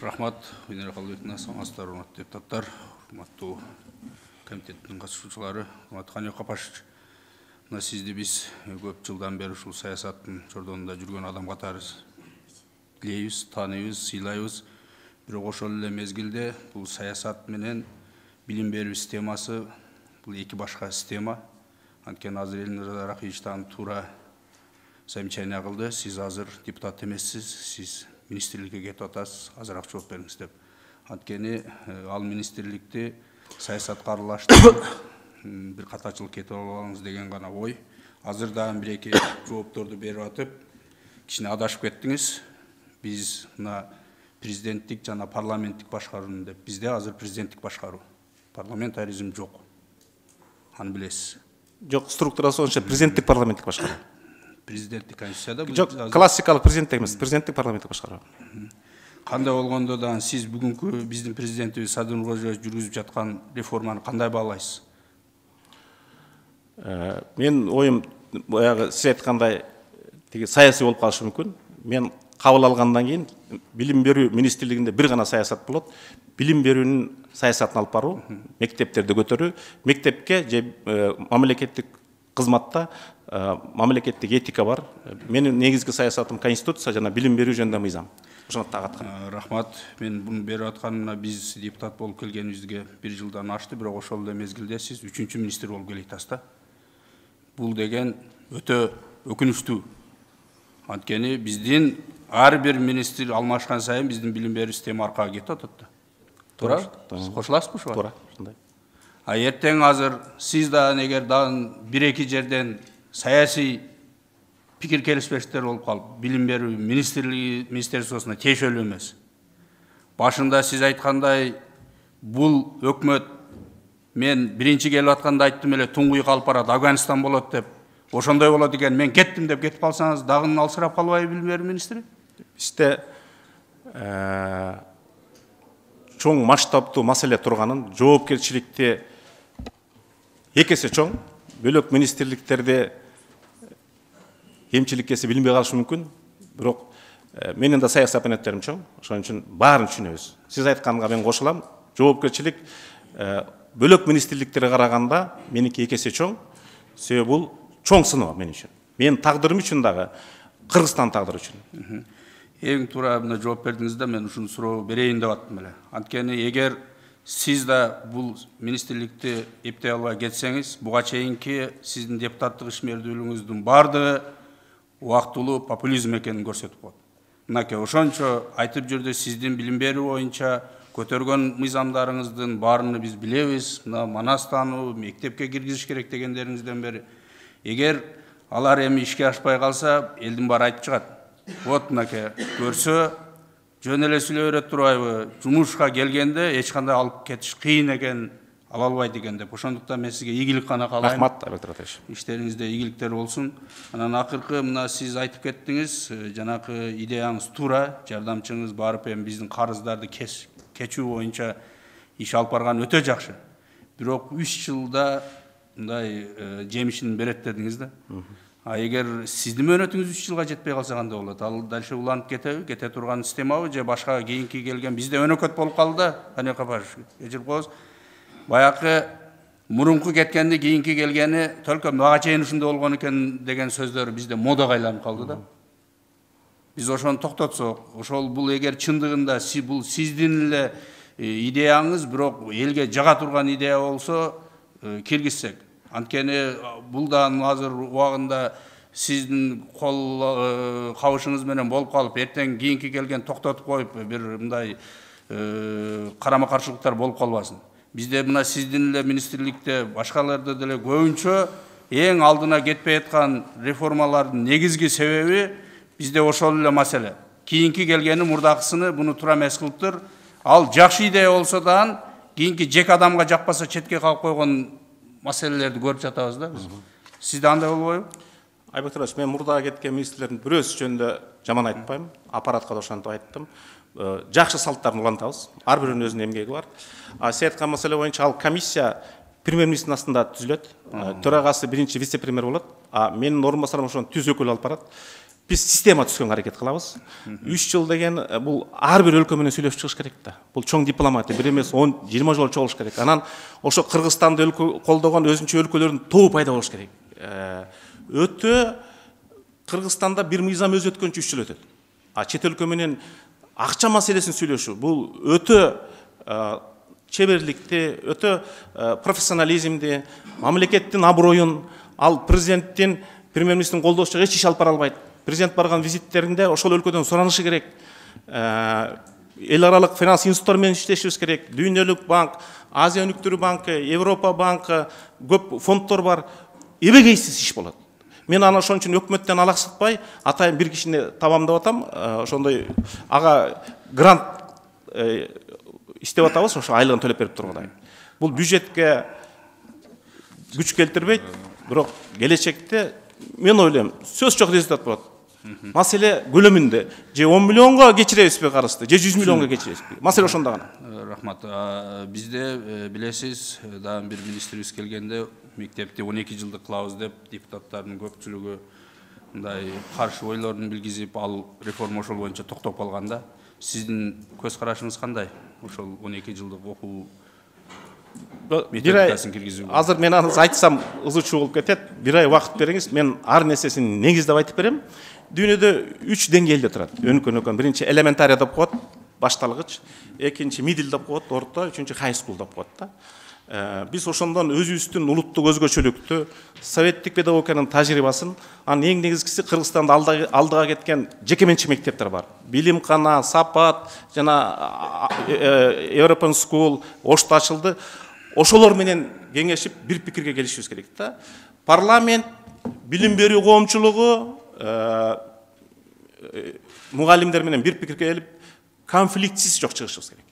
Рахмат, Венера Қалбековна, саламатсыздар, урматтуу депутаттар, урматтуу комитеттин катышуучулары, урматтуу Кане Капашевич. Мына сизди биз көп жылдан бери ушул саясаттын жордонунда жүргөн адам катары билебиз, тааныйбыз, сыйлайбыз. Бирок ошол эле мезгилде бул саясат менен билим берүү системасы бул эки башка система. Анткени азыр Элнур Рахимовичтан туура замечание кылды. Сиз азыр депутат эмессиз, сиз министрликке кетип атасыз, азыраак жооп бериңиз деп. Анткени ал министрликти саясатка аралаштырып бир катачылык кетип албаңыз деген гана ой. Азыр дагы бир-эки жоопторду берип атып, кичине адашып кеттиңиз. Биз мына президенттик жана парламенттик башкарууну деп, бизде азыр президенттик башкаруу. Парламентаризм жок. Аны билесиз. Жок, структурасы боюнча президенттик парламенттик башкаруу. Президенттик конституцияда жок, классикалык президенттик эмес, президенттик парламенттик башкаруу. Кандай болгондо да сиз бүгүнкү биздин президентибиз Садыр Нуркожоевич жүргүзүп жаткан реформаны кандай баалайсыз? Мен оюм баягы сиз айткандай саясий болуп калышы мүмкүн. Мен кабыл алгандан кийин билим берүү министрлигинде бир гана саясат болот. Билим берүүнүн саясатын алып баруу, мектептерди көтөрүү, мектепке же мамлекеттик кызматта мамлекеттик этика бар. Менин негизги саясатым конституция жана билим берүү жөнүндө мыйзам. Ошону так аткан. Рахмат. Мен буну берип атканына биз депутат болуп келгенибизге 1 жылдан ашты, бирок ошол эле мезгилде сиз 3-чү министр болуп келатасыз да. Бул деген өтө өкүнүчтүү. Анткени биздин ар бир министр алмашкан сайын биздин билим берүү система аркага кетип атат да. Туура? Кошуласызбы ушуга? Туура, ушундай. А эртең азыр сиз дагы эгер дагы бир-эки жерден саясий пикир келишпештер болуп калып, билим берүү министрлигине тиешелүү эмес. Башында сиз айткандай бул өкмөт мен биринчи келип атканда айттым эле туңгуй калып барат, Афганистан болот деп. Ошондой болот экен, мен кеттим деп кетип калсаңыз, дагы алсырап калбайбы билим берүү министри? Бизде чоң масштабтуу маселе турганын, жоопкерчиликти эки эсе чоң, бөлөк министрликтерде кемчиликкеси билинбей калышы мүмкүн, бирок менин да саясий оппоненттерим чоң, ошон үчүн баарын түшүнөбүз. Сиз айтканга мен кошулам, жоопкерчилик бөлөк министрликтерге караганда меники эки эсе чоң, себеби бул чоң сыноо мен үчүн. Менин тагдырым үчүн дагы, Кыргызстан тагдыры үчүн. Эң туура мына жооп бердиңиз да, мен ушуну суроо берейин деп аттым эле. Анткени эгер сиз да бул министрликти эптей албай кетсеңиз, буга чейинки сиздин депутаттык ишмердүүлүгүңүздүн бардыгы убактылуу популизм экенин көрсөтүп коет. Мынакей ошончо айтып жүрдү, сиздин билим берүү боюнча көтөргөн мыйзамдарыңыздын баарыны биз билебиз. Мына Манастануу, мектепке киргизиш керек дегендериңизден бери. Эгер алар эми ишке ашпай калса, элдин баары айтып чыгат. Вот мынакей көрсө, жөн эле сүйлөй берет турбайбы, жумушка келгенде эч кандай алып кетиш кыйын экен, ала албайт экен деп. Ошондуктан мен сизге ийгилик гана каалайм. Рахмат, Айбек Туратович. Иштериңизде ийгиликтер болсун. Анан акыркы мына сиз айтып кеттиңиз, жанакы идеяңыз туура, жардамчыңыз барып эми биздин карыздарды кечүү боюнча иш алып барган өтө жакшы. Бирок 3 жылда мындай жемишин берет дедиңиз да. А эгер сиздин мөөнөтүңүз 3 жылга жетпей калса кандай болот? Ал дальше уланып кетеби, кете турган системабы же башка кийинки келген бизде өнөкөт болуп калды да, Кане Капашев. Кечирип коебуз. Баякы мурунку кеткенди кийинки келгени только мага чейин ушундай болгон экен деген сөздөр бизде модага айланып калды да. Биз ошону токтотсок, ошол бул эгер чындыгында бул сиздин эле идеяңыз, бирок элге жага турган идея болсо киргизсек. Анткени бул да азыр убагында сиздин кол кабышыңыз менен болуп калып, эртең кийинки келген токтотуп коюп, бир мындай карама каршылыктар болуп калбасын. Бизде мына сиздин эле министрликте башкаларды деле көбүнчө эң алдына кетпей аткан реформалардын негизги себеби бизде ошол эле маселе. Кийинки келгени мурдакысыны буну туура эмес кылыптыр. Ал жакшы идея болсо да, кийинки жеке адамга жакпаса четке калып койгон маселелерди көрүп жатабыз да биз. Сизде андай болбойбу? Айбек Туратович, мен мурда кеткен министрлердин бирөөсү жөнүндө жаман айтпайм, аппаратка да ошентип айттым. Жакшы салттарын улантабыз. Ар биринин өзүнүн эмгеги бар. Сиз айткан маселе боюнча ал комиссия премьер-министрдин астында түзүлөт. Төрагасы биринчи вице-премьер болот. Менин орун басарым ошону түз өкүл алып барат. Биз система түзгөнгө аракет кылабыз. 3 жыл деген бул ар бир өлкө менен сүйлөшүп чыгыш керек да. Бул чоң дипломатия, бир эмес 10-20 жолу чогулуш керек. Анан ошо Кыргызстанды колдогон өзүнчө өлкөлөрдүн тобу пайда болуш керек. Өтө Кыргызстанда бир мыйзам өзү өткөнчө 3 жыл өтөт. А чет өлкө менен акча маселесин сүйлөшүү бул өтө чеберликти, өтө профессионализмди, мамлекеттин аброюн, ал президенттин, премьер-министрдин колдоосу эч иш алып бара албайт. Президент барган визиттеринде ошол өлкөдөн суранышы керек. Эл аралык финанс институттар менен иштешибиз керек. Дүйнөлүк банк, Азия өнүктүрүү банкы, Европа банкы, көп фонддор бар. Эбегейсиз иш болот. Мен аны ошон үчүн өкмөттөн алаксытпай, атайын бир кишини табамдап атам. Ошондой ага грант иштеп атабыз, ошо айлыгын төлөп берип тургудай. Бул бюджетке күч келтирбейт, бирок келечекте мен ойлойм, сөз жок результат болот. Маселе көлөмүндө же 10 миллионго кечиребизби карызды, же 100 миллионго кечиребизби? Маселе ошондо гана. Рахмат. Бизде билесиз, дагы бир министрибиз келгенде мектепти 12 жылдык кылабыз деп депутаттардын көпчүлүгү мындай каршы ойлорун билгизип, ал реформа ошол боюнча токтоп калганда, сиздин көз карашыңыз кандай? Ошол 12 жылдык окуу методикасын киргизүү. Азыр мен аны айтсам ызычуу болуп кетет. Бир ай убакыт бериңиз, мен ар нерсесин негиздеп айтып берем. Дүйнөдө 3 деңгээлде турат. Өнүккөн. Биринчи элементария деп коет, башталгыч. Экинчи middle деп коет, орто, үчүнчү high school деп коет да. Биз ошондон өзүбүздүн улуттук өзгөчөлүктү, советтик педагогиканын тажрыйбасын, анын эң негизгиси Кыргызстанда алдыга кеткен жекеменчик мектептер бар. Билимкана, Сапат, жана European School, Ошто ачылды. Ошолор менен кеңешип бир пикирге келишибиз керек да. Парламент, билим берүү коомчулугу, мугалимдер менен бир пикирге келип, конфликтсиз жок чыгышыбыз керек.